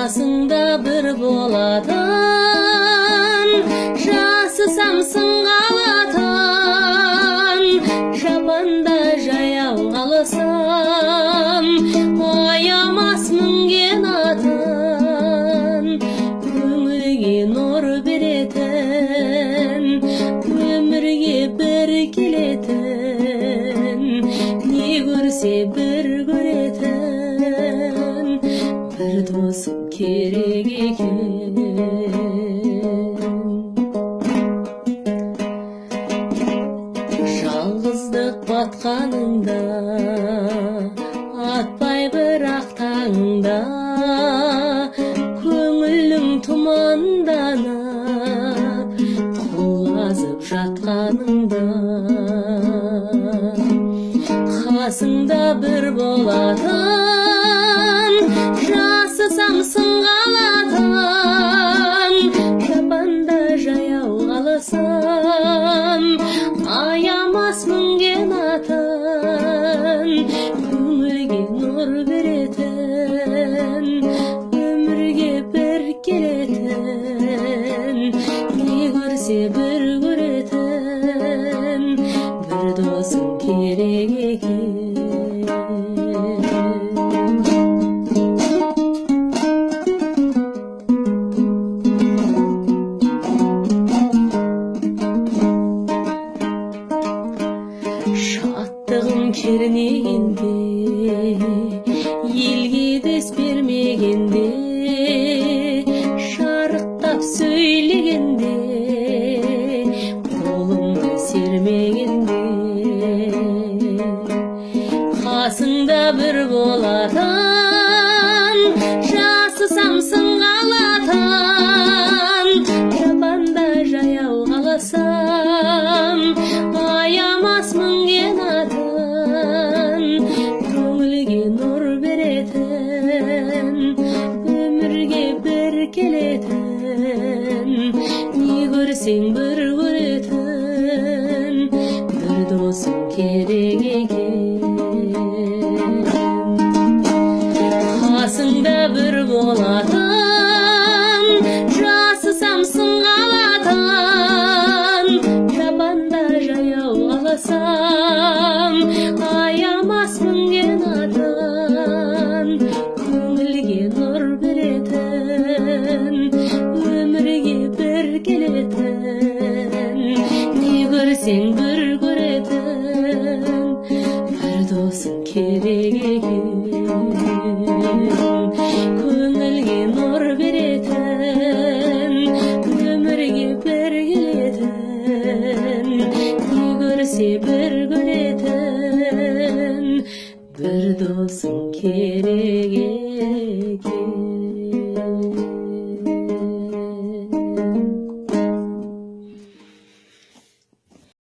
қасыңда бір болатын, жасысамсың қалатын, жапанда жаяу қалсам, аямас мінген атын, көңілге нұр беретін, өмірге бір келетін, не көрсе бір көретін, бір досым керек екен. Жалғыздық батқаныңда, атпай бірақ таңда, көңілің тұманданып, құлазып жатқаныңда, қасыңда бір болатын, жасысамсың қалатын, жапанда жаяу қалсам, аямас мінген атын, көңілге нұр беретін, өмірге бір келетін, не көрсе бір көретін, бір досым керек екен. Шаттығым кернегенде, елге дес бермегенде, шарықтап сөйлегенде, қолымды сермегенде, қасыңда бір болатын, жасысамсың қалатын, жапанда жаяу қалсам, аямас мінген атын, көңілге нұр беретін, өмірге бір келетін, не көрсең бір көретін, бір досым керек екен. Қасыңда бір болатын, жасысамсың қалатын, жапанда жаяу қалсам, аямас мінген атын, көңілге нұр беретін, өмірге бір келетін, не көрсең бір көретін, бір досым керек екен. Көңілге нұр беретін, өмірге бір келетін, не көрсе бір көретін, бір досым керек екен.